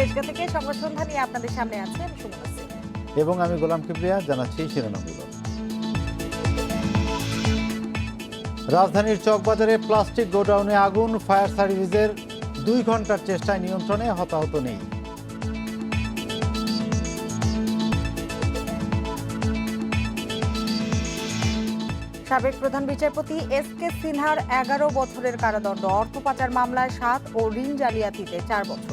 তেজগাঁ থেকে সংবাদ সন্ধ্যা নিয়ে আপনাদের সামনে আছে আমি সুমনা সিং এবং আমি গোলাম কিবরিয়া। জানাচ্ছি শিরোনামগুলো। রাজধানীর চকবাজারে প্লাস্টিক গোডাউনে আগুন, ফায়ার সার্ভিসের 2 ঘন্টার চেষ্টায় নিয়ন্ত্রণে, হতাহত নেই। সাবেক প্রধান বিচারপতি এস.কে. সিনহার 11 বছরের কারাদণ্ড, অর্থ পাচার মামলায় 7 ও ঋণ জালিয়াতিতে 4 বছর।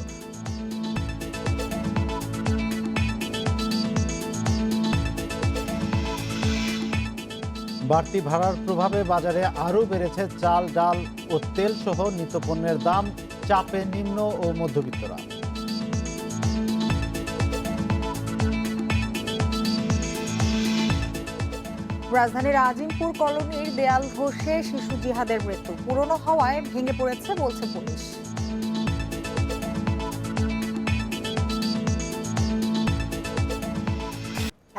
বাড়তি ভাড়ার প্রভাবে বাজারে আরও বেড়েছে চাল, ডাল ও তেল সহ নিত্যপণ্যের দাম, চাপে নিম্ন ও মধ্যবিত্তরা। রাজধানীর আজিমপুর কলোনির দেয়াল ধসে শিশু জিহাদের মৃত্যু, পুরনো হওয়ায় ভেঙে পড়েছে বলছে পুলিশ।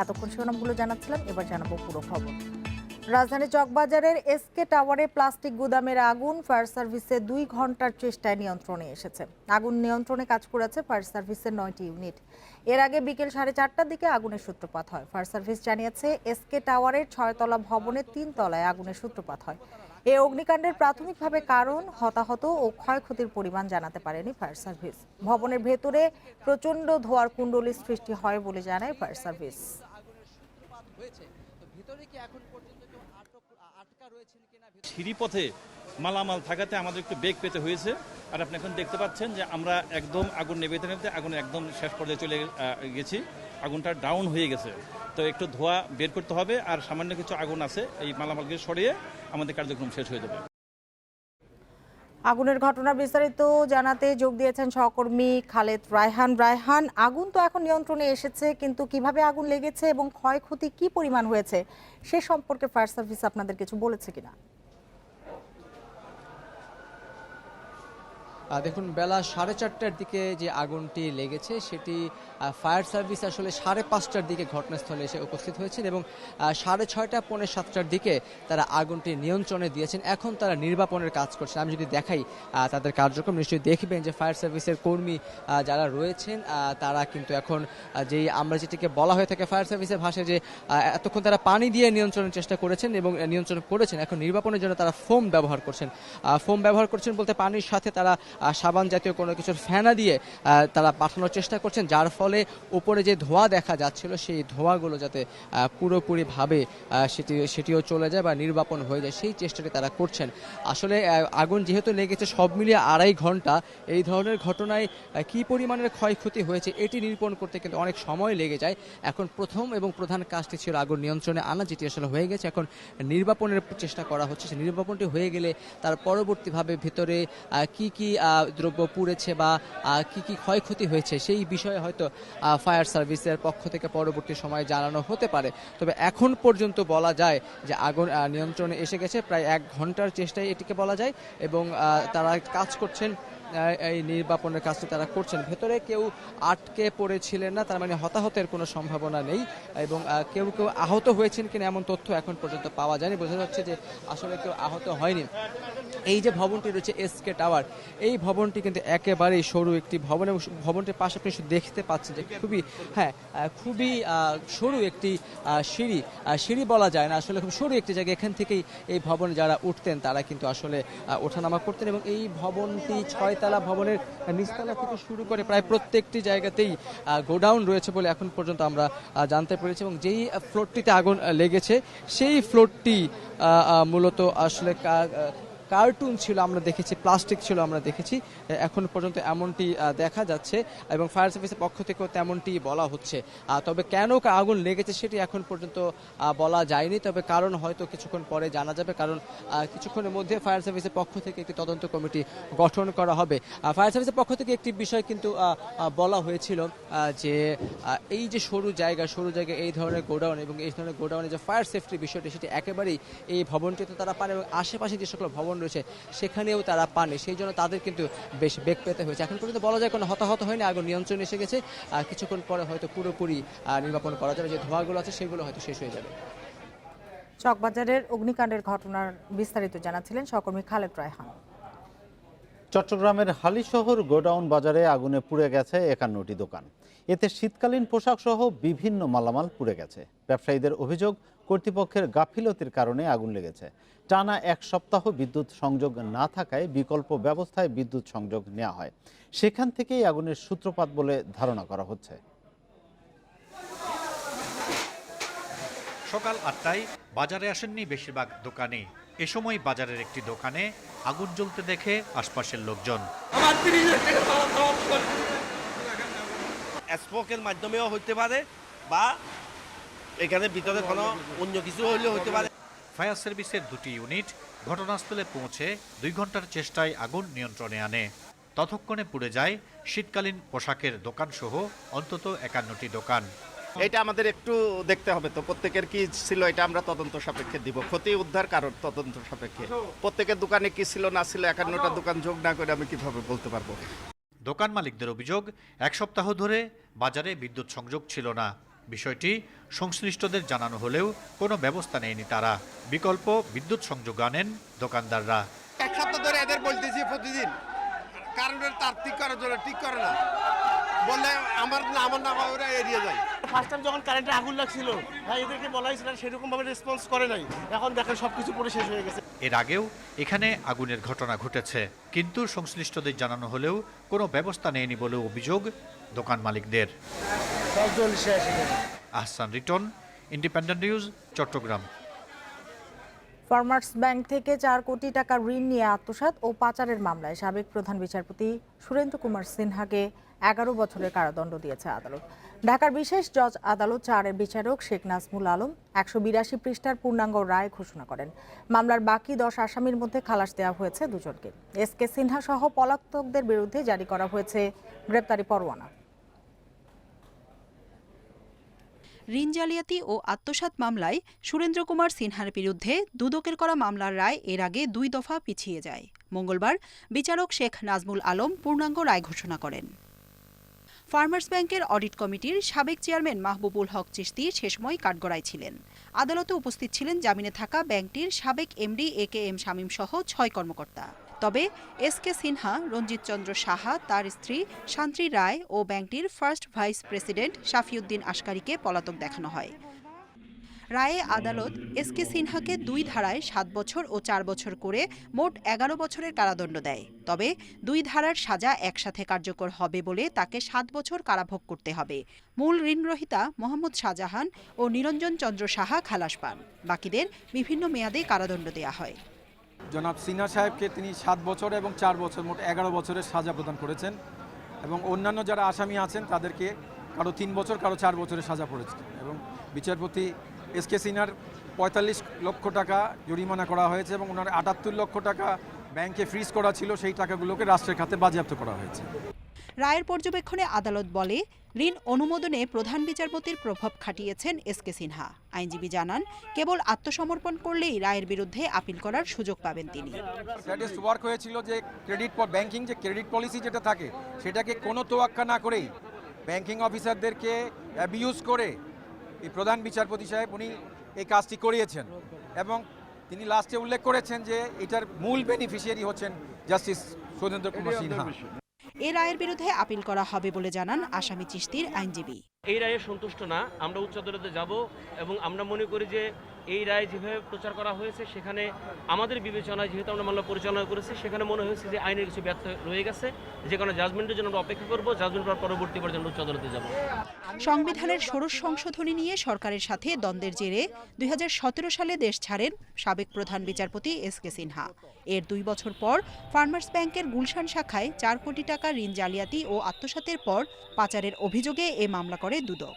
এতক্ষণ শিরোনামগুলো জানাচ্ছিলাম, এবার জানাবো পুরো খবর। রাজধানীর চকবাজারের এস.কে. টাওয়ারে প্লাস্টিক গুদামের আগুন ফায়ার সার্ভিসের 2 ঘন্টার চেষ্টায় নিয়ন্ত্রণে এসেছে। আগুন নিয়ন্ত্রণে কাজ করেছে ফায়ার সার্ভিসের 9টি ইউনিট। এর আগে বিকেল 4:30টার দিকে আগুনের সূত্রপাত হয়। ফায়ার সার্ভিস জানিয়েছে এস.কে. টাওয়ারের 6তলা ভবনের 3 তলায় আগুনের সূত্রপাত হয়। এই অগ্নিকাণ্ডের প্রাথমিকভাবে কারণ, হতাহত ও ক্ষয়ক্ষতির পরিমাণ জানাতে পারেনি ফায়ার সার্ভিস। ভবনের ভেতরে প্রচণ্ড ধোঁয়ার কুণ্ডলীর সৃষ্টি হয় বলে জানায় ফায়ার সার্ভিস। সিঁড়িপথে মালামাল থাকাতে আমাদের একটু বেগ পেতে হয়েছে। আর আপনি এখন দেখতে পাচ্ছেন যে আমরা একদম আগুন নেভাতে নেভাতে আগুন একদম শেষ পর্যায়ে চলে গেছি। আগুনটা ডাউন হয়ে গেছে, তো একটু ধোঁয়া বের করতে হবে আর সামান্য কিছু আগুন আছে, এই মালামালকে সরিয়ে আমাদের কার্যক্রম শেষ হয়ে যাবে। আগুনের ঘটনার বিস্তারিত জানাতে যোগ দিয়েছেন সহকর্মী খালেদ রায়হান। রায়হান, আগুন তো এখন নিয়ন্ত্রণে এসেছে, কিন্তু কিভাবে আগুন লেগেছে এবং ক্ষয়ক্ষতি কি পরিমাণ হয়েছে সে সম্পর্কে ফায়ার সার্ভিস আপনাদের কিছু বলেছে কিনা? দেখুন, বেলা 4:30টার দিকে যে আগুনটি লেগেছে সেটি ফায়ার সার্ভিস আসলে 5:30টার দিকে ঘটনাস্থলে এসে উপস্থিত হয়েছেন এবং 6:30 পৌনে 7টার দিকে তারা আগুনটি নিয়ন্ত্রণে দিয়েছেন। এখন তারা নির্বাপনের কাজ করছেন। আমি যদি দেখাই তাদের কার্যক্রম, নিশ্চয়ই দেখবেন যে ফায়ার সার্ভিসের কর্মী যারা রয়েছেন তারা কিন্তু এখন যেই আমরা যেটিকে বলা হয়ে থাকে ফায়ার সার্ভিসের ভাষায় যে এতক্ষণ তারা পানি দিয়ে নিয়ন্ত্রণের চেষ্টা করেছেন এবং নিয়ন্ত্রণ করেছেন, এখন নির্বাপনের জন্য তারা ফোম ব্যবহার করছেন। ফোম ব্যবহার করছেন বলতে পানির সাথে তারা সাবান জাতীয় কোনো কিছুর ফেনা দিয়ে তারা পাঠানোর চেষ্টা করছেন, যার ফলে উপরে যে ধোঁয়া দেখা যাচ্ছিল সেই ধোঁয়াগুলো যাতে পুরোপুরিভাবে সেটিও চলে যায় বা নির্বাপন হয়ে যায়, সেই চেষ্টাটি তারা করছেন। আসলে আগুন যেহেতু লেগেছে সব মিলিয়ে 2.5 ঘন্টা, এই ধরনের ঘটনায় কি পরিমাণের ক্ষয়ক্ষতি হয়েছে এটি নিরূপণ করতে কিন্তু অনেক সময় লেগে যায়। এখন প্রথম এবং প্রধান কাজটি ছিল আগুন নিয়ন্ত্রণে আনা, যেটি আসলে হয়ে গেছে। এখন নির্বাপনের চেষ্টা করা হচ্ছে। সেই নির্বাপনটি হয়ে গেলে তার পরবর্তীভাবে ভিতরে কি কি দ্রব্য পুড়েছে বা কি কি ক্ষয়ক্ষতি হয়েছে সেই বিষয়ে হয়তো ফায়ার সার্ভিসের পক্ষ থেকে পরবর্তী সময়ে জানানো হতে পারে। তবে এখন পর্যন্ত বলা যায় যে আগুন নিয়ন্ত্রণে এসে গেছে। প্রায় 1 ঘন্টার চেষ্টায় এটিকে বলা যায় এবং তারা কাজ করছেন, এই নির্বাপনের কাজটি তারা করছেন। ভেতরে কেউ আটকে পড়েছিলেন না, তার মানে হতাহতের কোনো সম্ভাবনা নেই এবং কেউ আহত হয়েছেন কিনা এমন তথ্য এখন পর্যন্ত পাওয়া যায়নি। বোঝা যাচ্ছে যে আসলে কেউ আহত হয়নি। এই যে ভবনটি রয়েছে এস.কে. টাওয়ার, এই ভবনটি কিন্তু একেবারেই সরু একটি ভবন এবং ভবনটির পাশে আপনি দেখতে পাচ্ছেন যে খুবই সরু একটি সিঁড়ি বলা যায় না, আসলে খুব সরু একটি জায়গা। এখান থেকেই এই ভবনে যারা উঠতেন তারা কিন্তু আসলে ওঠানামা করতেন এবং এই ভবনটি 6তলা ভবনের নিচতলা থেকে শুরু করে প্রায় প্রত্যেকটি জায়গাতেই গোডাউন রয়েছে বলে এখন পর্যন্ত আমরা জানতে পেরেছি এবং যেই ফ্লোরটিতে আগুন লেগেছে সেই ফ্লোরটি মূলত আসলে কার্টুন ছিল আমরা দেখেছি, প্লাস্টিক ছিল আমরা দেখেছি, এখন পর্যন্ত এমনটি দেখা যাচ্ছে এবং ফায়ার সার্ভিসের পক্ষ থেকেও তেমনটি বলা হচ্ছে। তবে কেন আগুন লেগেছে সেটি এখন পর্যন্ত বলা যায়নি, তবে কারণ হয়তো কিছুক্ষণ পরে জানা যাবে, কারণ কিছুক্ষণের মধ্যে ফায়ার সার্ভিসের পক্ষ থেকে একটি তদন্ত কমিটি গঠন করা হবে। ফায়ার সার্ভিসের পক্ষ থেকে একটি বিষয় কিন্তু বলা হয়েছিল যে এই যে সরু জায়গা এই ধরনের গোডাউন এবং এই ধরনের গোডাউনে যে ফায়ার সেফটি বিষয়টি সেটি একেবারেই এই ভবনটিতে তারা পান এবং আশেপাশে যে সকল ভবন রয়েছে সেখানেও তারা পানে, সেই জন্য তাদের কিন্তু বেশ বেগ পেতে হয়েছে। এখন পর্যন্ত বলা যায় কোনো হতাহত হয়নি, আগুন নিয়ন্ত্রণে এসে গেছে। কিছুক্ষণ পরে হয়তো পুরোপুরি নির্বাপন করা যাবে, যে ধোঁয়াগুলো আছে সেগুলো হয়তো শেষ হয়ে যাবে। চকবাজারের অগ্নিকাণ্ডের ঘটনার বিস্তারিত জানাচ্ছিলেন সহকর্মী খালেদ রায়হান। চট্টগ্রামের হালিশহর গোডাউন বাজারে আগুনে পুড়ে গেছে 51টি দোকান। এতে শীতকালীন পোশাক সহ বিভিন্ন মালামাল পুড়ে গেছে। ব্যবসায়ীদের অভিযোগ, কর্তৃপক্ষের গাফিলতির কারণে আগুন লেগেছে। টানা এক সপ্তাহ বিদ্যুৎ সংযোগ না থাকায় বিকল্প ব্যবস্থায় বিদ্যুৎ সংযোগ নেওয়া হয়। সেখান থেকেই আগুনের সূত্রপাত বলে ধারণা করা হচ্ছে। সকাল 8টায় বাজারে আসেননি বেশিরভাগ দোকানে। এ সময় বাজারের একটি দোকানে আগুন জ্বলতে দেখে আশপাশের লোকজন। স্পোকের মাধ্যমেও হতে পারে বা এখানে ভিতরে কোনো অন্য কিছু হইলেও হতে পারে। ফায়ার সার্ভিসের 2টি ইউনিট ঘটনাস্থলে পৌঁছে 2 ঘন্টার চেষ্টায় আগুন নিয়ন্ত্রণে আনে। ততক্ষণে পুড়ে যায় শীতকালীন পোশাকের দোকান সহ অন্তত 51টি দোকান। এটা আমাদের একটু দেখতে হবে, তো প্রত্যেকের কি ছিল এটা আমরা তদন্ত সাপেক্ষে দিব। ক্ষতি উদ্ধার কারণ তদন্ত সাপেক্ষে, প্রত্যেকের দোকানে কি ছিল না ছিল 51টা দোকান যোগ না করে আমি কিভাবে বলতে পারবো। দোকান মালিকদের অভিযোগ, এক সপ্তাহ ধরে বাজারে বিদ্যুৎ সংযোগ ছিল না। বিষয়টি সংশ্লিষ্টদের জানানো হলেও কোনো ব্যবস্থা নেয়নি তারা। বিকল্প বিদ্যুৎ সংযোগ আনেন দোকানদাররা। এক সপ্তাহ ধরে এদের বলতেছি প্রতিদিন কারেন্টের তার ঠিক করার জন্য, ঠিক করে না বললে আমার না ওরা এড়িয়ে যায়। ফার্স্ট টাইম যখন কারেন্টে আগুন লাগছিল, হ্যাঁ এদেরকে বলা হয়েছিল, সেরকম ভাবে রেসপন্স করে নাই। এখন দেখেন সবকিছু পুরো শেষ হয়ে গেছে। এর আগেও এখানে আগুনের ঘটনা ঘটেছে, কিন্তু সংশ্লিষ্টদের জানানো হলেও কোনো ব্যবস্থা নেয়নি বলে অভিযোগ দোকান মালিকদের। Ahsan Riton, Independent News, Chattogram. Farmers Bank থেকে 4 কোটি টাকা ঋণ নিয়ে আত্মসাৎ ও পাচারের মামলায় সাবেক প্রধান বিচারপতি সুরেন্দ্র কুমার সিনহাকে 11 বছরের কারাদণ্ড দিয়েছে আদালত। ঢাকার বিশেষ জজ আদালত 4-এর বিচারক শেখ নাজমুল আলম 182 পৃষ্ঠার পূর্ণাঙ্গ রায় ঘোষণা করেন। মামলার বাকি 10 আসামির মধ্যে খালাস দেওয়া হয়েছে 2 জনকে। এসকে সিনহা সহ পলাতকদের বিরুদ্ধে জারি করা হয়েছে গ্রেপ্তারি পরোয়ানা। ঋণ জালিয়াতি ও আত্মসাৎ মামলায় সুরেন্দ্র কুমার সিনহার বিরুদ্ধে দুদকের করা মামলার রায় এর আগে 2 দফা পিছিয়ে যায়। মঙ্গলবার বিচারক শেখ নাজমুল আলম পূর্ণাঙ্গ রায় ঘোষণা করেন। ফার্মার্স ব্যাংকের অডিট কমিটির সাবেক চেয়ারম্যান মাহবুবুল হক চিশতি সে সময় কাঠগড়ায় ছিলেন। আদালতে উপস্থিত ছিলেন জামিনে থাকা ব্যাংকটির সাবেক এমডি AKM শামীম সহ 6 কর্মকর্তা। তবে এসকে সিনহা, রঞ্জিত চন্দ্র সাহা, তার স্ত্রী শান্ত্রী রায় ও ব্যাংকটির ফার্স্ট ভাইস প্রেসিডেন্ট শাফিউদ্দিন আশকারীকে পলাতক দেখানো হয়। রায়ে আদালত এসকে সিনহাকে 2 ধারায় 7 বছর ও 4 বছর করে মোট 11 বছরের কারাদণ্ড দেয়। তবে 2 ধারার সাজা একসাথে কার্যকর হবে বলে তাকে 7 বছর কারাভোগ করতে হবে। মূল ঋণগ্রহীতা মোহাম্মদ শাহজাহান ও নিরঞ্জন চন্দ্র সাহা খালাস পান। বাকিদের বিভিন্ন মেয়াদে কারাদণ্ড দেওয়া হয়। জনাব সিনহা সাহেবকে তিনি 7 বছর এবং 4 বছর মোট 11 বছরের সাজা প্রদান করেছেন এবং অন্যান্য যারা আসামি আছেন তাদেরকে কারো 3 বছর, কারো 4 বছরের সাজা পড়েছে এবং বিচারপতি এসকে সিনহার 45 লক্ষ টাকা জরিমানা করা হয়েছে এবং ওনার 78 লক্ষ টাকা ব্যাংকে ফ্রিজ করা ছিল, সেই টাকাগুলোকে রাষ্ট্রের খাতে বাজেয়াপ্ত করা হয়েছে। রায়ের পর্যবেক্ষণে আদালত বলে, ঋণ অনুমোদনে প্রধান বিচারপতির প্রভাব খাটিয়েছেন এসকে সিনহা। আইনজীবী জানান, কেবল আত্মসমর্পণ করলেই রায়ের বিরুদ্ধে আপিল করার সুযোগ পাবেন তিনি। স্ট্যাটাস ওয়ার্ক হয়েছিল যে ব্যাংকিং যে ক্রেডিট পলিসি যেটা থাকে সেটাকে কোনো তোয়াক্কা না করেই ব্যাংকিং অফিসারদেরকে অ্যাবিউজ করে এই প্রধান বিচারপতি সাহেব উনি এই কাজটি করিয়েছেন এবং তিনি লাস্টে উল্লেখ করেছেন যে এটার মূল বেনিফিশিয়ারি হচ্ছেন জাস্টিস সুরেন্দ্র কুমার সিনহা। এ রায়ের বিরুদ্ধে আপিল করা হবে বলে জানান আসামি চিশতির আইনজীবী। এই রায়ে সন্তুষ্ট না, আমরা উচ্চ আদালতে যাব এবং আমরা মনে করি যে এই রায় যেভাবে প্রচার করা হয়েছে সেখানে আমাদের বিবেচনায়, যেহেতু আমরা মামলা পরিচালনা করেছি, সেখানে মনে হয়েছে যে আইনের কিছু ব্যর্থ রয়ে গেছে, যে কোনো জাজমেন্টের জন্য আমরা অপেক্ষা করব। জাজমেন্ট পাওয়ার পরবর্তী পর্যন্ত উচ্চ আদালতে যাব। সংবিধানের ষোড়শ সংশোধনী নিয়ে সরকারের সাথে দ্বন্দ্বের জেরে 2017 সালে দেশ ছাড়েন সাবেক প্রধান বিচারপতি এসকে সিনহা। এর 2 বছর পর ফার্মার্স ব্যাংকের গুলশান শাখায় 4 কোটি টাকা ঋণ জালিয়াতি ও আত্মসাতের পর পাচারের অভিযোগে এ মামলা করে দুদক।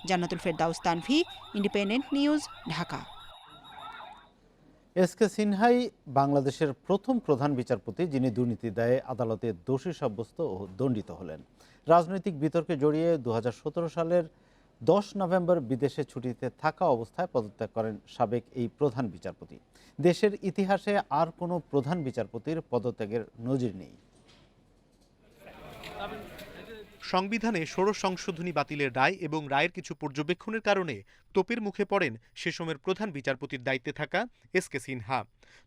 Jannatul Ferdous Tanvi, independent news, Dhaka. SK সিনহাই বাংলাদেশের প্রথম প্রধান বিচারপতি যিনি দুর্নীতির দায়ে আদালতে দোষী সাব্যস্ত ও দণ্ডিত হলেন। রাজনৈতিক বিতর্কে জড়িয়ে 2017 সালের 10 নভেম্বর বিদেশে ছুটিতে থাকা অবস্থায় পদত্যাগ করেন সাবেক এই প্রধান বিচারপতি। দেশের ইতিহাসে আর কোনো প্রধান বিচারপতির পদত্যাগের নজির নেই। সংবিধানে ষোড়শ সংশোধনী বাতিলের রায় এবং রায়ের কিছু পর্যবেক্ষণের কারণে তোপের মুখে পড়েন সে সময়ের প্রধান বিচারপতির দায়িত্বে থাকা এস.কে. সিনহা।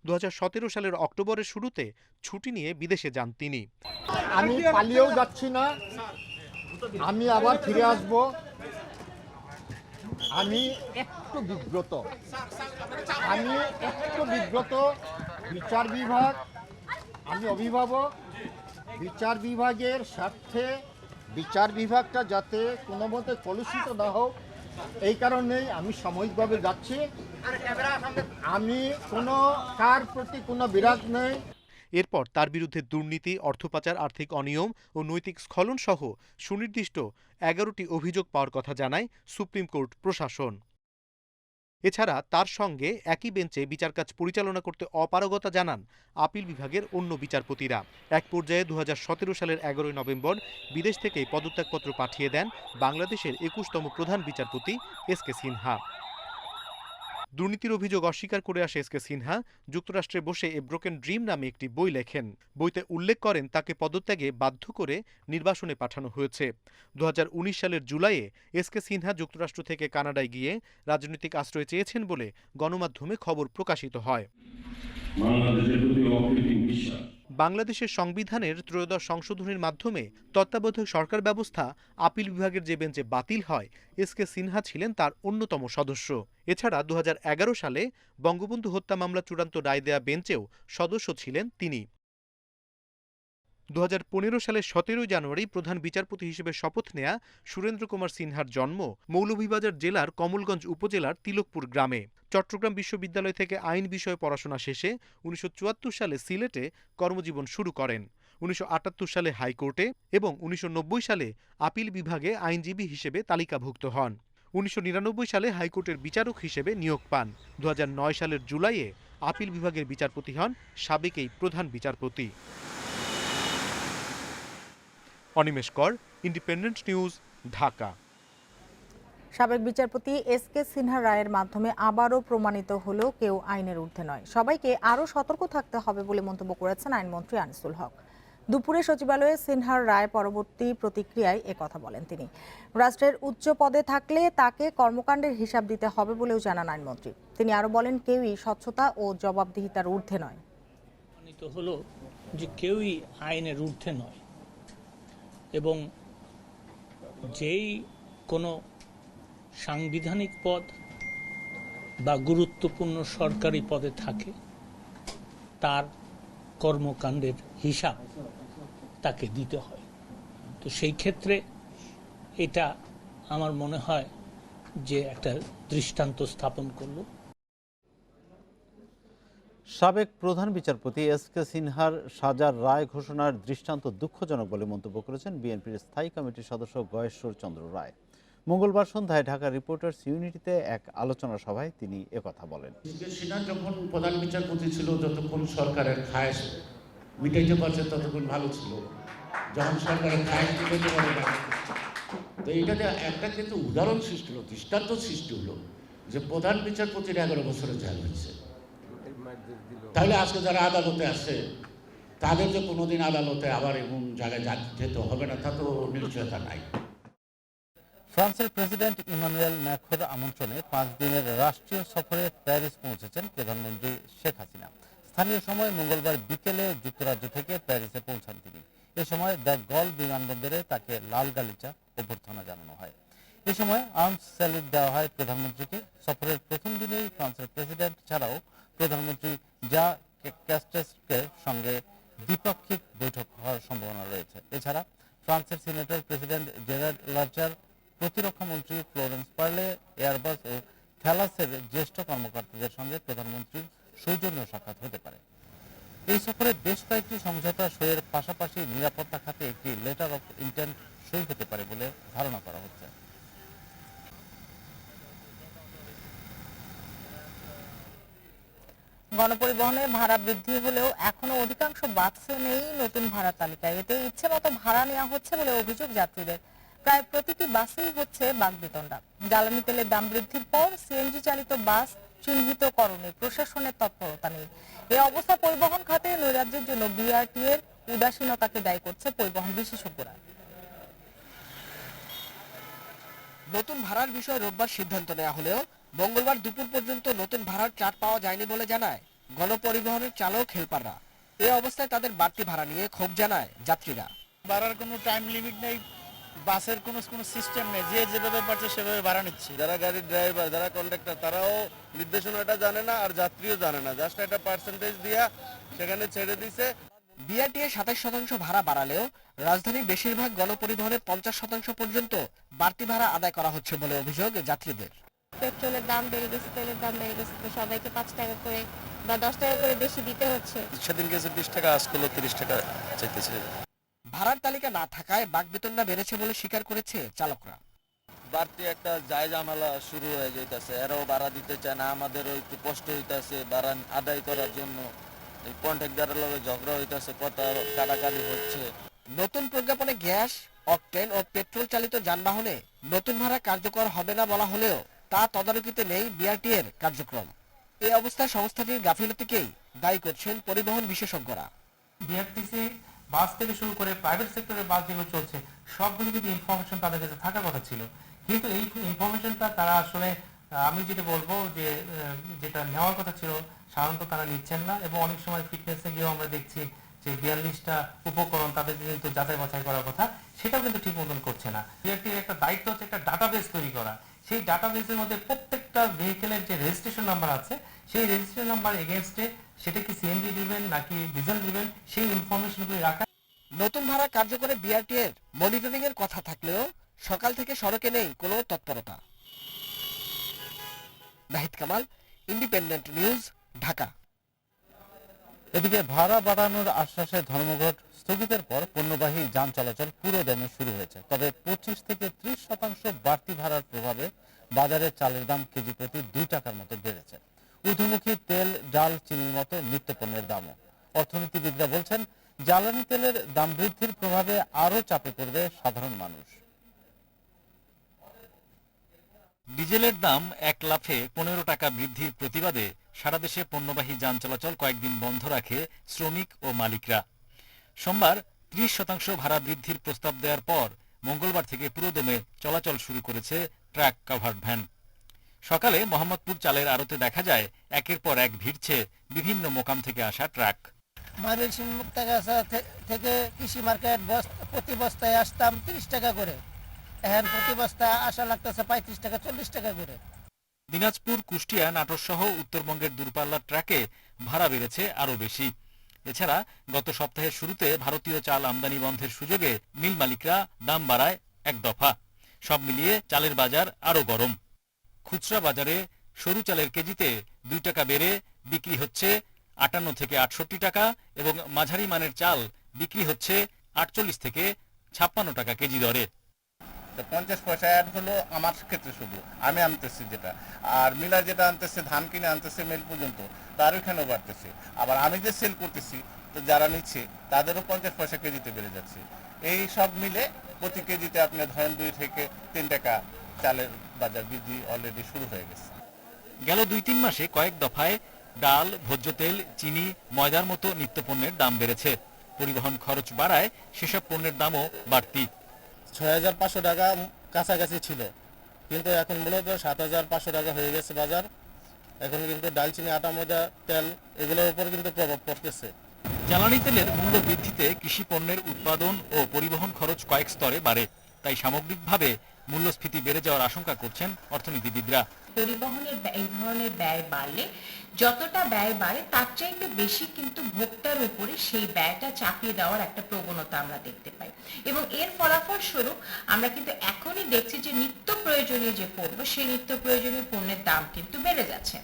2017 সালের অক্টোবরের শুরুতে ছুটি নিয়ে বিদেশে যান তিনি। আমি পালিয়েও যাচ্ছি না, আমি আবার ফিরে আসব। আমি একটু বিব্রত, বিচার বিভাগ, আমি অভিভাবক, বিচার বিভাগের স্বার্থে বিচার বিভাগটা যাতে কোনো মতে কলুষিত না হোক, এই কারণেই আমি সাময়িকভাবে যাচ্ছি। আমি কোনো কার প্রতি কোনো বিরাগ নেই। এরপর তার বিরুদ্ধে দুর্নীতি, অর্থপাচার, আর্থিক অনিয়ম ও নৈতিক স্খলন সহ সুনির্দিষ্ট 11টি অভিযোগ পাওয়ার কথা জানায় সুপ্রিম কোর্ট প্রশাসন। এছাড়া তার সঙ্গে একই বেঞ্চে বিচারকাজ পরিচালনা করতে অপারগতা জানান আপিল বিভাগের অন্য বিচারপতিরা। এক পর্যায়ে 2017 সালের 11 নভেম্বর বিদেশ থেকে পদত্যাগপত্র পাঠিয়ে দেন বাংলাদেশের 21তম প্রধান বিচারপতি এস.কে. সিনহা। দুর্নীতির অভিযোগ অস্বীকার করে আসে এস.কে. সিনহা যুক্তরাষ্ট্রে বসে এ ব্রোকেন ড্রিম নামে একটি বই লেখেন। বইতে উল্লেখ করেন তাকে পদত্যাগে বাধ্য করে নির্বাসনে পাঠানো হয়েছে। 2019 সালের জুলাইয়ে এস.কে. সিনহা যুক্তরাষ্ট্র থেকে কানাডায় গিয়ে রাজনৈতিক আশ্রয় চেয়েছেন বলে গণমাধ্যমে খবর প্রকাশিত হয়। বাংলাদেশের সংবিধানের ত্রয়োদশ সংশোধনীর মাধ্যমে তত্ত্বাবধায়ক সরকার ব্যবস্থা আপিল বিভাগের যে বেঞ্চে বাতিল হয়, এস.কে. সিনহা ছিলেন তার অন্যতম সদস্য। এছাড়া 2011 সালে বঙ্গবন্ধু হত্যা মামলা চূড়ান্ত রায় দেয়া বেঞ্চেও সদস্য ছিলেন তিনি। 2015 সালের 17 জানুয়ারি প্রধান বিচারপতি হিসেবে শপথ নেয়া সুরেন্দ্র কুমার সিনহার জন্ম মৌলভীবাজার জেলার কমলগঞ্জ উপজেলার তিলকপুর গ্রামে। চট্টগ্রাম বিশ্ববিদ্যালয় থেকে আইন বিষয়ে পড়াশোনা শেষে 1974 সালে সিলেটে কর্মজীবন শুরু করেন। 1978 সালে হাইকোর্টে এবং 1990 সালে আপিল বিভাগে আইনজীবী হিসেবে তালিকাভুক্ত হন। 1999 সালে হাইকোর্টের বিচারক হিসেবে নিয়োগ পান। 2009 সালের জুলাইয়ে আপিল বিভাগের বিচারপতি হন সাবেক এই প্রধান বিচারপতি। অনিমেষ কর, ইন্ডিপেন্ডেন্ট নিউজ, ঢাকা। সাবেক বিচারপতি এস.কে. সিনহা রায়ের মাধ্যমে আবারও প্রমাণিত হলো কেউ আইনের ঊর্ধ্বে নয়। সবাইকে আরও সতর্ক থাকতে হবে বলে মন্তব্য করেছেন আইনমন্ত্রী আনিসুল হক। দুপুরে সচিবালয়ে সিনহার রায় পরবর্তী প্রতিক্রিয়ায় একথা বলেন তিনি। রাষ্ট্রের উচ্চ পদে থাকলে তাকে কর্মকাণ্ডের হিসাব দিতে হবে বলেও জানান আইনমন্ত্রী। তিনি আরও বলেন, কেউই স্বচ্ছতা ও জবাবদিহিতার ঊর্ধ্বে নয়। প্রমাণিত হলো যে কেউই আইনের ঊর্ধ্বে নয় এবং যেই কোনো সাংবিধানিক পদ বা গুরুত্বপূর্ণ সরকারি পদে থাকে তার কর্মকাণ্ডের হিসাব তাকে দিতে হয়। তো সেই ক্ষেত্রে এটা আমার মনে হয় যে একটা দৃষ্টান্ত স্থাপন করলো। সাবেক প্রধান বিচারপতি এস.কে. সিনহার সাজার রায় ঘোষণার দৃষ্টান্ত দুঃখজনক বলে মন্তব্য করেছেন বিএনপির স্থায়ী কমিটির সদস্য গয়েশ্বর চন্দ্র রায়। মঙ্গলবার সন্ধ্যায় ঢাকা রিপোর্টার্স ইউনিটিতে এক আলোচনা সভায় তিনি একথা বলেন। সিনহা যখন প্রধান বিচারপতি ছিল, যতক্ষণ সরকারের খায়েশ মিটাইতে পারছে ততক্ষণ ভালো ছিল। যখন সরকারের খায়েশ মিটাইতে পারে না, তো এইটাতে একটা কিন্তু উদাহরণ সৃষ্টি হলো, দৃষ্টান্ত সৃষ্টি হলো যে প্রধান বিচারপতির 11 বছরের জেল হয়েছে। তাহলে আজকে যারা আদালতে আছে তাদের যে কোনোদিন আদালতে আবার এমন জায়গায় যেতে হবে না, তা তো নিশ্চয়তা নাই। ফ্রান্সের প্রেসিডেন্ট ইমানুয়েল ম্যাক্রোর আমন্ত্রণে 5 দিনের রাষ্ট্রীয় সফরে প্যারিস পৌঁছেছেন প্রধানমন্ত্রী শেখ হাসিনা। স্থানীয় সময় মঙ্গলবার বিকেলে যুক্তরাজ্য থেকে প্যারিসে পৌঁছান তিনি। এ সময় দ্য গল বিমানবন্দরে তাকে লাল গালিচা অভ্যর্থনা জানানো হয়। এ সময় আর্মস স্যালুট দেওয়া হয় প্রধানমন্ত্রীকে। সফরের প্রথম দিনেই ফ্রান্সের প্রেসিডেন্ট ছাড়াও প্রধানমন্ত্রী জা ক্যাস্টেক্সের সঙ্গে দ্বিপাক্ষিক বৈঠক হওয়ার সম্ভাবনা রয়েছে। এছাড়া ফ্রান্সের সিনেটর প্রেসিডেন্ট জেরার্ড লারচার, প্রতিরক্ষা মন্ত্রী ফ্লোরেন্স পার্লে, এয়ারবাস ও থ্যালাসের জ্যেষ্ঠ কর্মকর্তাদের সঙ্গে প্রধানমন্ত্রীর সৌজন্য সাক্ষাৎ হতে পারে। এই সফরে বেশ কয়েকটি সমঝোতা সইয়ের পাশাপাশি নিরাপত্তা খাতে একটি লেটার অফ ইন্টেন্ট সই হতে পারে বলে ধারণা করা হচ্ছে। গণপরিবহনে ভাড়া বৃদ্ধি হলেও এখনো অধিকাংশ বাসে নেই নতুন ভাড়া তালিকায়। এতে ইচ্ছে মতো ভাড়া নেওয়া হচ্ছে বলে অভিযোগ যাত্রীদের। প্রায় প্রতিটি বাসেই হচ্ছে বাকবিতণ্ডা। জ্বালানি তেলের দাম বৃদ্ধির পর সিএনজি চালিত বাস চিহ্নিতকরণে প্রশাসনের তৎপরতা নেই। এই অবস্থা পরিবহন খাতে নৈরাজ্যের জন্য বিআরটি এর উদাসীনতাকে দায়ী করছে পরিবহন বিশেষজ্ঞরা। নতুন ভাড়ার বিষয়ে রোববার সিদ্ধান্ত নেওয়া হলেও মঙ্গলবার দুপুর পর্যন্ত নতুন ভাড়ার চার্ট পাওয়া যায়নি বলে জানায় গণপরিবহনের চালক হেলপাররা। এই অবস্থায় তাদের বাড়তি ভাড়া নিয়ে ক্ষোভ জানায় যাত্রীরা। ভাড়ার কোনো টাইম লিমিট নেই, বাসের কোনো সিস্টেম নেই, যে যেভাবে পারছে সেভাবে ভাড়া নিচ্ছে। যারা গাড়ির ড্রাইভার, যারা কন্ডাক্টর, তারাও নির্দেশনাটা জানে না আর যাত্রীও জানে না, জাস্ট একটা পার্সেন্টেজ দিয়া সেখানে ছেড়ে দিছে। বিআরটিএ 27% ভাড়া বাড়ালেও রাজধানীর বেশিরভাগ গণপরিবহনের 50% পর্যন্ত বাড়তি ভাড়া আদায় করা হচ্ছে বলে অভিযোগ যাত্রীদের। পেট্রোলের দাম বেড়ে গেছে, তেলের দাম বেড়ে গেছে, তো সবাইকে 5 টাকা করে বা 10 টাকা করে বেশি দিতে হচ্ছে। সেদিন গেছে 20 টাকা, আজকাল 30 টাকা চাইতেছে। ভাড়ার তালিকা না থাকায় বাকবেতনটা বেড়েছে বলে স্বীকার করেছে চালকরা। বাড়তি একটা জায়জামেলা শুরু হয়ে যাইতেছে, এরাও ভাড়া দিতে চায় না, আমাদেরও একটু কষ্ট হইতেছে ভাড়া আদায় করার জন্য। এই কন্ট্রাক্টরের লগে ঝগড়া হইতেছে, কথা কাটাকাটি হচ্ছে। নতুন প্রজ্ঞাপনে গ্যাস, অকটেন ও পেট্রোল চালিত যানবাহনে নতুন ভাড়া কার্যকর হবে না বলা হলেও তা তদারকিতে নেই বিআরটিএর কার্যক্রম। এই অবস্থায় সংস্থাটির গাফিলতিকেই দায়ী করছেন পরিবহন বিশেষজ্ঞরা। বিআরটিসি বাস থেকে শুরু করে প্রাইভেট সেক্টরের বাস যেগুলো চলছে সবগুলো কিন্তু ইনফরমেশন তাদের কাছে থাকার কথা ছিল, কিন্তু এই ইনফরমেশনটা তারা আসলে আমি যেটা বলবো যে যেটা নেওয়ার কথা ছিল সাধারণত তারা নিচ্ছেন না, এবং অনেক সময় ফিটনেসে গিয়েও আমরা দেখছি যে 42টা উপকরণ তাদের কিন্তু যাচাই বাছাই করার কথা, সেটাও কিন্তু ঠিক মতন করছে না। বিআরটির একটা দায়িত্ব হচ্ছে একটা ডাটাবেস তৈরি করা, সেই ডাটাবেসের মধ্যে প্রত্যেকটা ভেহিকেলের যে রেজিস্ট্রেশন নাম্বার আছে সেই রেজিস্ট্রেশন নাম্বার এগেইনস্টে সেটা কি সিএনজি ড্রিভেন নাকি ডিজেল ড্রিভেন সেই ইনফরমেশনগুলি রাখা। নতুন ভাড়া কার্যকরে বিআরটিএর মনিটরিং এর কথা থাকলেও সকাল থেকে সড়কে নেই কোনো তৎপরতা। Nahid Kamal, independent news, Dhaka. এদিকে ভাড়া বাড়ানোর আশ্বাসে ধর্মঘট স্থগিতের পর পণ্যবাহী যান চলাচল পুরো দমে শুরু হয়েছে। তবে 25 থেকে 30% বাড়তি ভাড়ার প্রভাবে বাজারে চালের দাম কেজি প্রতি 2 টাকার মতো বেড়েছে। ঊর্ধ্বমুখী তেল, ডাল, চিনির মতো নিত্যপণ্যের দামও। অর্থনীতিবিদরা বলছেন জ্বালানি তেলের দাম বৃদ্ধির প্রভাবে আরও চাপে পড়বে সাধারণ মানুষ। ডিজেলের দাম 1 লাফে 15 টাকা বৃদ্ধির প্রতিবাদে সারা দেশে পণ্যবাহী যান চলাচল কয়েকদিন বন্ধ রাখে শ্রমিক ও মালিকরা। সোমবার 30% ভাড়া বৃদ্ধির প্রস্তাব দেওয়ার পর মঙ্গলবার থেকে পুরোদমে চলাচল শুরু করেছে ট্রাক কাভার্ড ভ্যান। সকালে মোহাম্মদপুর চালের আড়তে দেখা যায় একের পর এক ভিড়ছে বিভিন্ন মোকাম থেকে আসা ট্রাক। ময়মনসিংহ মুক্তাগাছা থেকে কৃষি মার্কেট প্রতি বস্তায় আসতাম 30 টাকা করে, এখন প্রতি বস্তা আসা লাগতেছে 35 টাকা 40 টাকা করে। দিনাজপুর, কুষ্টিয়া, নাটোর সহ উত্তরবঙ্গের দূরপাল্লার ট্রাকে ভাড়া বেড়েছে আরও বেশি। এছাড়া গত সপ্তাহের শুরুতে ভারতীয় চাল আমদানি বন্ধের সুযোগে মিল মালিকরা দাম বাড়ায় 1 দফা। সব মিলিয়ে চালের বাজার আরও গরম। খুচরা বাজারে সরু চালের কেজিতে 2 টাকা বেড়ে বিক্রি হচ্ছে 58 থেকে 68 টাকা এবং মাঝারি মানের চাল বিক্রি হচ্ছে 48 থেকে 56 টাকা কেজি দরে। 50 পয়সা অ্যাড হলো আমার ক্ষেত্রে, শুধু আমি আনতেছি যেটা, আর মিলার যেটা আনতেছে ধান কিনে আনতেছে মিল পর্যন্ত তার ওইখানেও বাড়তেছে। আবার আমি যে সেল করতেছি তো যারা নিচ্ছে তাদেরও 50 পয়সা কেজিতে বেড়ে যাচ্ছে। এই সব মিলে প্রতি কেজিতে আপনি ধরেন 2 থেকে 3 টাকা চালের বাজার বৃদ্ধি অলরেডি শুরু হয়ে গেছে। গেল 2-3 মাসে কয়েক দফায় ডাল, ভোজ্য তেল, চিনি, ময়দার মতো নিত্যপণ্যের দাম বেড়েছে। পরিবহন খরচ বাড়ায় সেসব পণ্যের দামও বাড়তি। 6500 টাকা কাছাকাছি ছিল, কিন্তু এখন মূলত 7500 টাকা হয়ে গেছে বাজার। এখন কিন্তু ডাল, চিনি, আটা, ময়দা, তেল এগুলোর উপর কিন্তু প্রভাব পড়তেছে। জ্বালানি তেলের মূল্য বৃদ্ধিতে কৃষি পণ্যের উৎপাদন ও পরিবহন খরচ কয়েক স্তরে বাড়ে, তাই সামগ্রিকভাবে মূল্যস্ফীতি বেড়ে যাওয়ার আশঙ্কা করছেন অর্থনীতিবিদরা। পরিবহনের এই ধরনের ব্যয় বাড়লে যতটা ব্যয় বাড়ে তার চাইতে বেশি কিন্তু ভোক্তার উপরে সেই ব্যয়টা চাপিয়ে দেওয়ার একটা প্রবণতা আমরা দেখতে পাই, এবং এর ফলাফল স্বরূপ আমরা কিন্তু এখনই দেখছি যে নিত্য প্রয়োজনীয় যে পণ্য সেই নিত্য প্রয়োজনীয় পণ্যের দাম কিন্তু বেড়ে যাচ্ছে।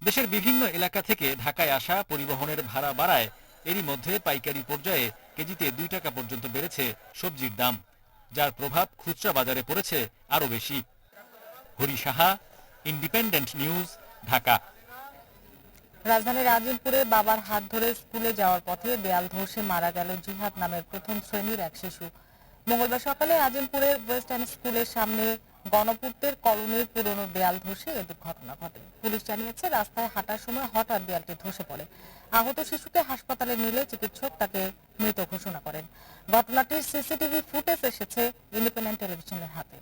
দেশের বিভিন্ন এলাকা থেকে ঢাকায় আসা পরিবহনের ভাড়া বাড়ায় এরই মধ্যে পাইকারি পর্যায়ে কেজিতে 2 টাকা পর্যন্ত বেড়েছে সবজির দাম, যার প্রভাব খুচরা বাজারে পড়েছে আরও বেশি। Hari Saha, independent news, Dhaka. রাজধানীর আজিমপুরে বাবার হাত ধরে স্কুলে যাওয়ার পথে দেয়াল ধসে মারা গেল জিহাদ নামের প্রথম শ্রেণীর এক শিশু। মঙ্গলবার সকালে আজিমপুরের ওয়েস্টার্ন স্কুলের সামনে গণপূর্তের কলোনির পুরনো দেয়াল ধসে এ দুর্ঘটনা ঘটে। পুলিশ জানিয়েছে রাস্তায় হাঁটার সময় হঠাৎ দেয়ালটি ধসে পড়ে। আহত শিশুকে হাসপাতালে নিলে চিকিৎসক তাকে মৃত ঘোষণা করেন। ঘটনাটির সিসিটিভি ফুটেজ এসেছে ইন্ডিপেন্ডেন্ট টেলিভিশনের হাতে।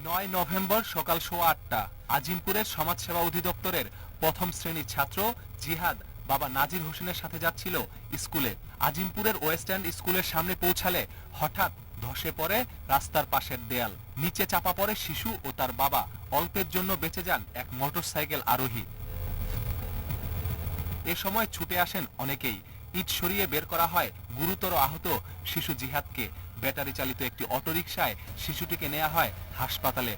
9 নভেম্বর সকাল 8:15 আজিমপুরের সমাজসেবা অধিদপ্তরের প্রথম শ্রেণীর ছাত্র জিহাদ বাবা নাজির হোসেনের সাথে যাচ্ছিল স্কুলে। আজিমপুরের ওয়েস্ট এন্ড স্কুলের সামনে পৌঁছালে হঠাৎ ধসে পড়ে রাস্তার পাশের দেয়াল। নিচে চাপা পড়ে শিশু ও তার বাবা। অল্পের জন্য বেঁচে যান এক মোটরসাইকেল আরোহী। এ সময় ছুটে আসেন অনেকেই। ইট সরিয়ে বের করা হয় গুরুতর আহত শিশু জিহাদকে। ব্যাটারি চালিত একটি অটোরিকশায় শিশুটিকে নেওয়া হয় হাসপাতালে।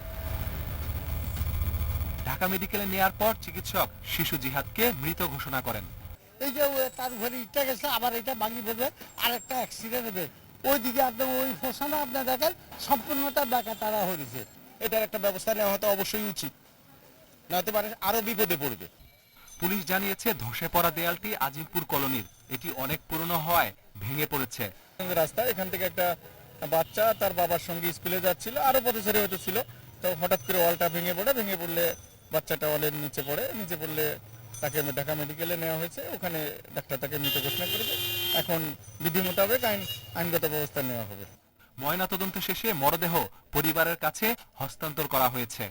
ঢাকা মেডিকেলে নেয়ার পর চিকিৎসক শিশু জিহাদকে মৃত ঘোষণা করেন। এই যে তার ঘরে ইটটা গেছে, আবার এটা ভাঙি পড়বে, আর একটা অ্যাক্সিডেন্ট হবে। ওইদিকে আপনি ওই ফোসানা আপনার দেখেন সম্পূর্ণটা দেখা তারা হয়েছে। এটার একটা ব্যবস্থা নেওয়া হয়তো অবশ্যই উচিত, না হতে পারে আরো বিপদে পড়বে। পুলিশ জানিয়েছে ধসে পড়া দেয়ালটি আজিমপুর কলোনির। এটি অনেক পুরনো হওয়ায় ভেঙে পড়েছে। রাস্তা এখান থেকে একটা বাচ্চা তার বাবার সঙ্গে স্কুলে যাচ্ছিল, আরো পথচারী হয়তো ছিল, তো হঠাৎ করে ওয়ালটা ভেঙে পড়লে বাচ্চাটা ওয়ালের নিচে পড়লে তাকে ঢাকা মেডিকেলে নেওয়া হয়েছে। ওখানে ডাক্তার তাকে মৃত ঘোষণা করেছে। এখন বিধি মোতাবেক আইনগত ব্যবস্থা নেওয়া হবে। ময়নাতদন্ত শেষে মরদেহ পরিবারের কাছে হস্তান্তর করা হয়েছে।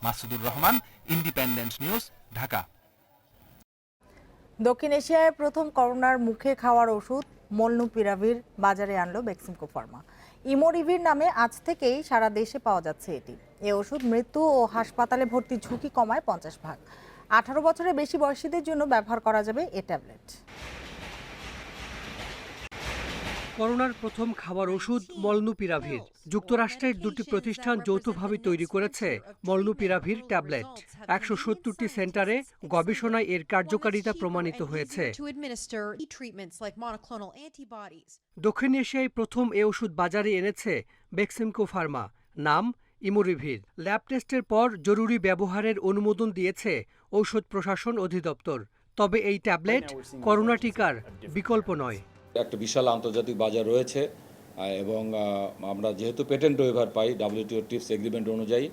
Masudur Rahman, independent news, Dhaka. দক্ষিণ এশিয়ায় প্রথম করোনার মুখে খাওয়ার ওষুধ মলনুপিরাভির বাজারে আনলো বেক্সিমকো ফার্মা। ইমোরিভির নামে আজ থেকেই সারা দেশে পাওয়া যাচ্ছে এটি। এই ওষুধ মৃত্যু ও হাসপাতালে ভর্তির ঝুঁকি কমায় 50%। 18 বছরের বেশি বয়সীদের জন্য ব্যবহার করা যাবে এই ট্যাবলেট। করোনার প্রথম খাবার ওষুধ মলনুপিরাভির। যুক্তরাষ্ট্রের দুটি প্রতিষ্ঠান যৌথভাবে তৈরি করেছে মলনুপিরাভির ট্যাবলেট। 170টি সেন্টারে গবেষণায় এর কার্যকারিতা প্রমাণিত হয়েছে। দক্ষিণ এশিয়ায় প্রথম এ ওষুধ বাজারে এনেছে বেক্সিমকো ফার্মা। নাম ইমোরিভির। ল্যাব টেস্টের পর জরুরি ব্যবহারের অনুমোদন দিয়েছে ঔষধ প্রশাসন অধিদপ্তর। তবে এই ট্যাবলেট করোনা টিকার বিকল্প নয়। একটা বিশাল আন্তর্জাতিক বাজার রয়েছে এবং আমরা যেহেতু পেটেন্ট ওয়েভার পাই WTO টিপস এগ্রিমেন্ট অনুযায়ী,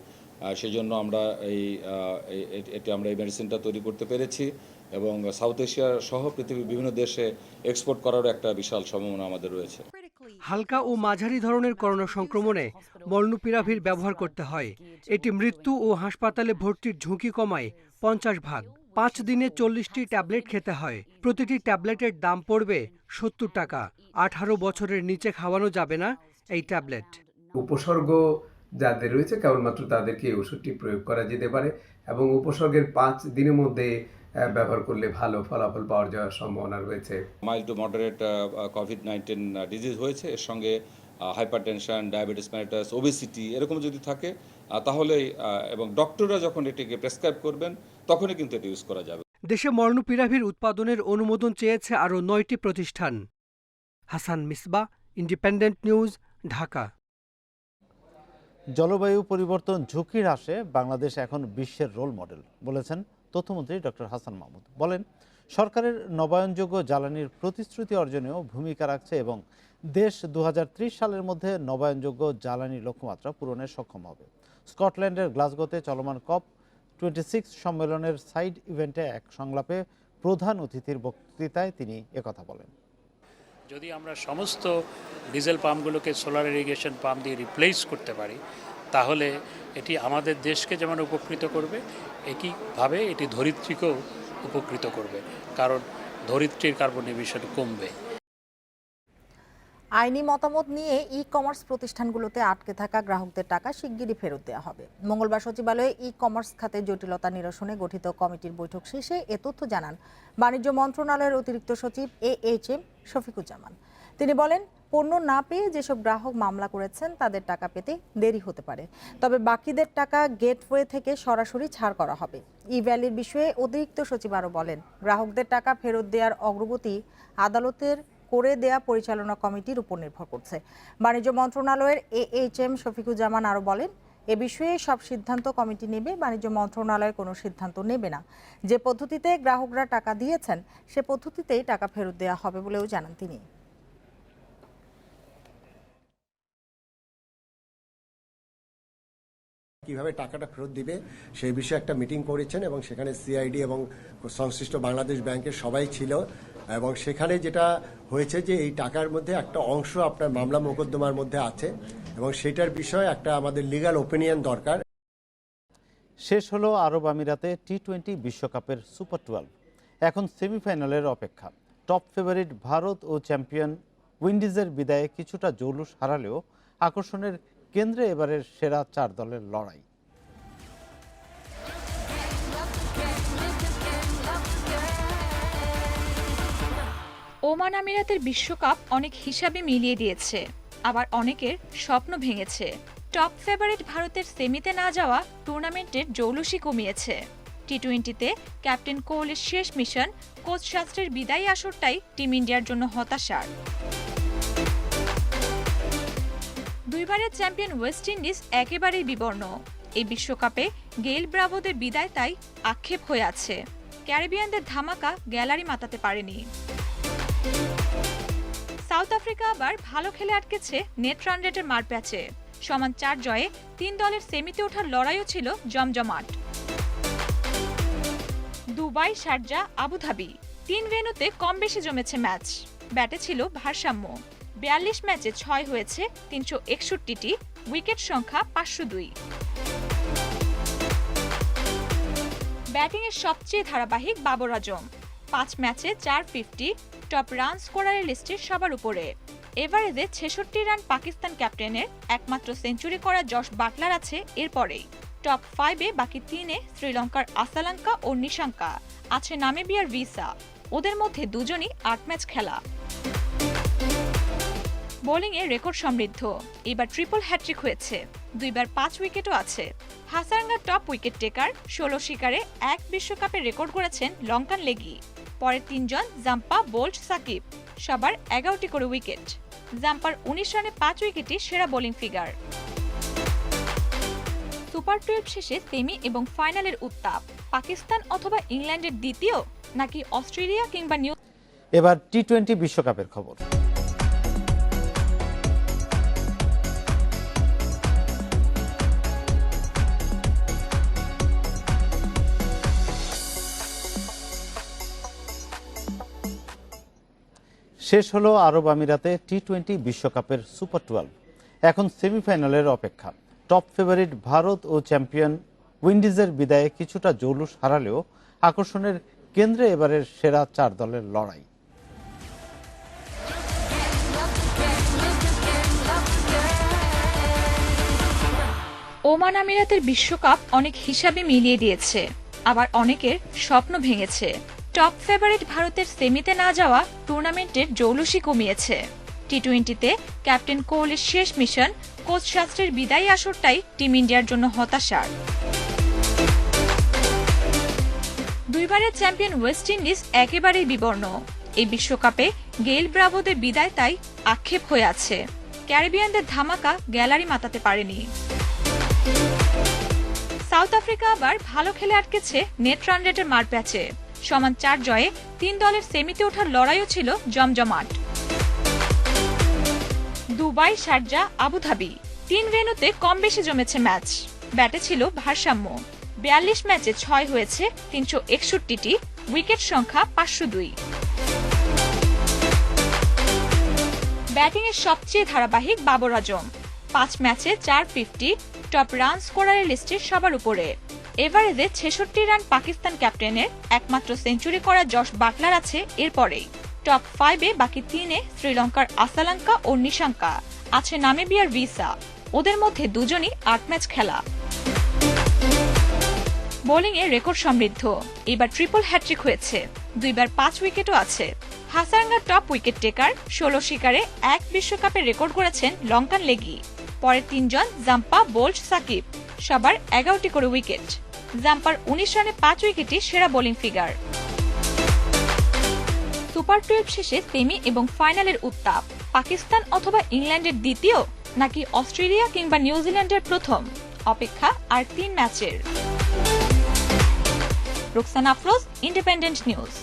সেজন্য আমরা এই মেডিসিনটা তৈরি করতে পেরেছি এবং সাউথ এশিয়া সহ পৃথিবীর বিভিন্ন দেশে এক্সপোর্ট করার একটা বিশাল সম্ভাবনা আমাদের রয়েছে। হালকা ও মাঝারি ধরনের করোনা সংক্রমণে মলনুপিরাভির ব্যবহার করতে হয়। এটি মৃত্যু ও হাসপাতালে ভর্তির ঝুঁকি কমায় 50%। 5 দিনে 40টি ট্যাবলেট খেতে হয়। প্রতিটি ট্যাবলেটের দাম পড়বে 70 টাকা। 18 বছরের নিচে খাওয়ানো যাবে না এই ট্যাবলেট। উপসর্গ যাদের রয়েছে কেবলমাত্র তাদেরকে এই ওষুধটি প্রয়োগ করা যেতে পারে এবং উপসর্গের 5 দিনের মধ্যে ব্যবহার করলে ভালো ফলাফল পাওয়ার যাওয়ার সম্ভাবনা রয়েছে। Mild to moderate COVID-19 disease হয়েছে, এর সঙ্গে হাইপারটেনশন, ডায়াবেটিস মেলিটাস, ওবেসিটি এরকম যদি থাকে তাহলে এবং ডক্টররা যখন এটিকে প্রেসক্রাইব করবেন তখনই কিন্তু এটি ইউজ করা যাবে। দেশে মলনুপিরাভির উৎপাদনের অনুমোদন চেয়েছে আরও 9টি প্রতিষ্ঠান। Hasan Misba, independent news, Dhaka. জলবায়ু পরিবর্তন ঝুঁকি হ্রাসে বাংলাদেশ এখন বিশ্বের রোল মডেল বলেছেন তথ্যমন্ত্রী ডক্টর হাসান মাহমুদ। বলেন, সরকারের নবায়নযোগ্য জ্বালানির প্রতিশ্রুতি অর্জনেও ভূমিকা রাখছে এবং দেশ 2030 সালের মধ্যে নবায়নযোগ্য জ্বালানি লক্ষ্যমাত্রা পূরণে সক্ষম হবে। স্কটল্যান্ডের গ্লাসগোতে চলমান COP26 সম্মেলনের সাইড ইভেন্টে এক সংলাপে প্রধান অতিথির বক্তৃতায় তিনি একথা বলেন। যদি আমরা সমস্ত ডিজেল পাম্পগুলোকে সোলার ইরিগেশন পাম্প দিয়ে রিপ্লেস করতে পারি, তাহলে এটি আমাদের দেশকে যেমন উপকৃত করবে, একইভাবে এটি ধরিত্রীকেও উপকৃত করবে, কারণ ধরিত্রীর কার্বন এমিশন কমবে। আইনি মতামত নিয়ে ই-কমার্স প্রতিষ্ঠানগুলোতে আটকে থাকা গ্রাহকদের টাকা শিগগিরই ফেরত দেওয়া হবে। মঙ্গলবার সচিবালয়ে ই-কমার্স খাতে জটিলতা নিরসনে গঠিত কমিটির বৈঠক শেষে এ তথ্য জানান বাণিজ্য মন্ত্রণালয়ের অতিরিক্ত সচিব AHM শফিকুজ্জামান। তিনি বলেন, পণ্য না পেয়ে যেসব গ্রাহক মামলা করেছেন তাদের টাকা পেতে দেরি হতে পারে, তবে বাকিদের টাকা গেটওয়ে থেকে সরাসরি ছাড় করা হবে। ই-ভ্যালির বিষয়ে অতিরিক্ত সচিব আরও বলেন, গ্রাহকদের টাকা ফেরত দেওয়ার অগ্রগতি আদালতের করে দেয়া পরিচালনা কমিটির উপর নির্ভর করছে। বাণিজ্য মন্ত্রণালয়ের AHM শফিকুজ্জামান আরও বলেন, এ বিষয়ে সব সিদ্ধান্ত কমিটি নেবে, বাণিজ্য মন্ত্রণালয় কোনো সিদ্ধান্ত নেবে না। যে পদ্ধতিতে গ্রাহকরা টাকা দিয়েছেন সে পদ্ধতিতেই টাকা ফেরত দেওয়া হবে বলেও জানান তিনি। কিভাবে টাকাটা ফেরত দিবে সেই বিষয়ে একটা মিটিং করেছেন এবং সেখানে সিআইডি এবং সংশ্লিষ্ট বাংলাদেশ ব্যাংকের সবাই ছিল এবং সেখানে যেটা হয়েছে যে এই টাকার মধ্যে একটা অংশ আপনার মামলা মোকদ্দমার মধ্যে আছে এবং সেটার বিষয়ে একটা আমাদের লিগ্যাল ওপিনিয়ন দরকার। শেষ হলো আরব আমিরাতে টি-20 বিশ্বকাপের সুপার 12। এখন সেমিফাইনালের অপেক্ষা। টপ ফেভারিট ভারত ও চ্যাম্পিয়ন উইন্ডিজের বিদায়ে কিছুটা জৌলুস হারালেও আকর্ষণের কেন্দ্রে এবারের সেরা 4 দলের লড়াই। ওমান আমিরাতের বিশ্বকাপ অনেক হিসাবে মিলিয়ে দিয়েছে, আবার অনেকের স্বপ্ন ভেঙেছে। টপ ফেভারিট ভারতের সেমিতে না যাওয়া টুর্নামেন্টের জৌলুসই কমিয়েছে। টি-20তে ক্যাপ্টেন কোহলির শেষ মিশন, কোচ শাস্ত্রীর বিদায়ী আসরটাই টিম ইন্ডিয়ার জন্য হতাশার। দুইবারের চ্যাম্পিয়ন ওয়েস্ট ইন্ডিজ একেবারেই বিবর্ণ। এই বিশ্বকাপে গেইল ব্রাভোদের বিদায় তাই আক্ষেপ হয়ে আছে। ক্যারিবিয়ানদের ধামাকা গ্যালারি মাতাতে পারেনি। সাউথ আফ্রিকা আবার ভালো খেলে আটকেছে নেট রান রেটের মারপ্যাচে। সমান 4 জয়ে 3 দলের সেমিতে ওঠার লড়াইও ছিল জমজমাট। দুবাই, শারজা, আবুধাবি 3 ভেন্যুতে কম বেশি জমেছে ম্যাচ। ব্যাটে ছিল ভারসাম্য। 42 ম্যাচে 6 হয়েছে 361টি, উইকেট সংখ্যা 502। ব্যাটিংয়ের সবচেয়ে ধারাবাহিক বাবর আজম, 5 ম্যাচে 450, টপ রান স্কোরারের লিস্টের সবার উপরে। এভারেজে 66 রান পাকিস্তান ক্যাপ্টেনের, একমাত্র সেঞ্চুরি করা জশ বাটলার আছে এরপরেই। টপ 5-এ বাকি 3-এ শ্রীলঙ্কার আসালাঙ্কা ও নিশাঙ্কা, আছে নামিবিয়ার ভিসা। ওদের মধ্যে দুজনই 8 ম্যাচ খেলা। বোলিংয়ে রেকর্ড সমৃদ্ধ, এবার ট্রিপল হ্যাট্রিক হয়েছে, 2বার 5 উইকেটও আছে। হাসারাঙ্গা টপ উইকেট টেকার, 16 শিকারে 1 বিশ্বকাপে রেকর্ড করেছেন লঙ্কান লেগি। পরের 3 জন জাম্পা, বোল্ট, সাকিব, সবার 11টি করে উইকেট। জাম্পার 19 রানে 5 উইকেটই সেরা বোলিং ফিগার। সুপার 12 শেষে সেমি এবং ফাইনালের উত্তাপ। পাকিস্তান অথবা ইংল্যান্ডের দ্বিতীয়, নাকি অস্ট্রেলিয়া কিংবা নিউ। এবার টি-20 বিশ্বকাপের খবর। শেষ হলো আরব আমিরাতে টি-20 বিশ্বকাপের সুপার 12। এখন সেমিফাইনালের অপেক্ষা। টপ ফেভারিট ভারত ও চ্যাম্পিয়ন উইন্ডিজের বিদায়ে কিছুটা জৌলুস হারালেও আকর্ষণের কেন্দ্রে এবারের সেরা 4 দলের লড়াই। ওমান আমিরাতের বিশ্বকাপ অনেক হিসাবে মিলিয়ে দিয়েছে, আবার অনেকের স্বপ্ন ভেঙেছে। টপ ফেভারিট ভারতের সেমিতে না যাওয়া টুর্নামেন্টের জৌলুসই কমিয়েছে। টি-20তে ক্যাপ্টেন কোহলির শেষ মিশন, কোচ শাস্ত্রীর বিদায়ী আসরটাই টিম ইন্ডিয়ার জন্য হতাশার। দুইবারের চ্যাম্পিয়ন ওয়েস্ট ইন্ডিজ একেবারেই বিবর্ণ। এই বিশ্বকাপে গেইল ব্রাভোদের বিদায় তাই আক্ষেপ হয়ে আছে। ক্যারিবিয়ানদের ধামাকা গ্যালারি মাতাতে পারেনি। সাউথ আফ্রিকা আবার ভালো খেলে আটকেছে নেট রান রেটের মারপ্যাচে। সমান 4 জয়ে 3 দলের সেমিতে ওঠার লড়াইও ছিল জমজমাট। দুবাই, শারজা, আবুধাবি 3 ভেন্যুতে কম বেশি জমেছে ম্যাচ। ব্যাটে ছিল ভারসাম্য। 42 ম্যাচে 6 হয়েছে 361টি, উইকেট সংখ্যা 502। ব্যাটিংয়ের সবচেয়ে ধারাবাহিক বাবর আজম, 5 ম্যাচে 450, টপ রান স্কোরারের লিস্টের সবার উপরে। এভারেজে 66 রান পাকিস্তান ক্যাপ্টেনের, একমাত্র সেঞ্চুরি করা জশ বাটলার আছে এরপরেই। টপ 5-এ বাকি 3-এ শ্রীলঙ্কার আসালাঙ্কা ও নিশাঙ্কা, আছে নামিবিয়ার ভিসা। ওদের মধ্যে দুজনই 8 ম্যাচ খেলা। বোলিংয়ে রেকর্ড সমৃদ্ধ, এবার ট্রিপল হ্যাট্রিক হয়েছে, 2বার 5 উইকেটও আছে। হাসারাঙ্গা টপ উইকেট টেকার, 16 শিকারে 1 বিশ্বকাপে রেকর্ড করেছেন লঙ্কান লেগি। পরের 3 জন জাম্পা, বোল্ট, সাকিব, সবার 11টি করে উইকেট। জাম্পার 19 রানে 5 উইকেটই সেরা বোলিং ফিগার। সুপার 12 শেষে সেমি এবং ফাইনালের উত্তাপ। পাকিস্তান অথবা ইংল্যান্ডের দ্বিতীয়, নাকি অস্ট্রেলিয়া কিংবা নিউজিল্যান্ডের প্রথম। অপেক্ষা আর 3 ম্যাচের। Rukhsana Afroz, independent news.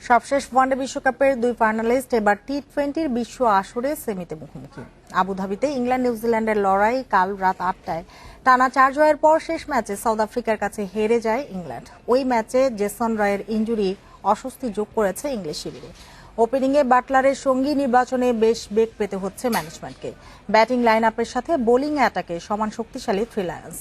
সবশেষ ওয়ানডে বিশ্বকাপের 2 ফাইনালিস্ট এবার টি-20 বিশ্ব আসরে সেমিতে মুখোমুখি। আবুধাবিতে ইংল্যান্ড নিউজিল্যান্ডের লড়াই কাল রাত 8টায়। টানা 4 জয়ের পর শেষ ম্যাচে সাউথ আফ্রিকার কাছে হেরে যায় ইংল্যান্ড। ওই ম্যাচে জেসন রয়ের ইনজুরি অস্বস্তি যোগ করেছে ইংলিশ শিবিরে। ওপেনিংয়ে বাটলারের সঙ্গী নির্বাচনে বেশ বেগ পেতে হচ্ছে ম্যানেজমেন্টকে। ব্যাটিং লাইন আপের সাথে বোলিং অ্যাটাকে সমান শক্তিশালী থ্রি লায়ন্স।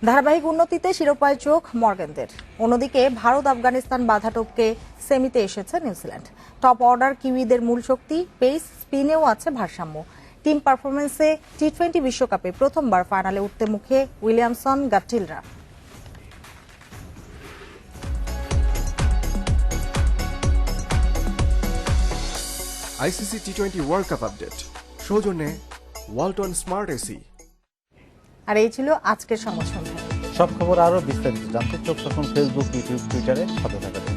ধারাবাহিক উন্নতিতে শিরোপায় চোখ মর্গ্যানদের। অন্যদিকে ভারত আফগানিস্তান বাধা টপকে সেমিতে এসেছে নিউজিল্যান্ড। টপ অর্ডার কিউইদের মূল শক্তি, পেস, স্পিনেও আছে ভারসাম্য। টিম পারফরমেন্সে টি-20 বিশ্বকাপে প্রথমবার ফাইনালে উঠতে মুখে উইলিয়ামসন, গাপটিলরা। আইসিসি টি-20 ওয়ার্ল্ড কাপ আপডেট সৌজন্যে ওয়ালটন স্মার্ট এসি। আর এই ছিল আজকের সংবাদ সন্ধ্যা। সব খবর আরো বিস্তারিত জানতে চোখ রাখুন ফেসবুক, ইউটিউব, টুইটারে সাথে থাকুন।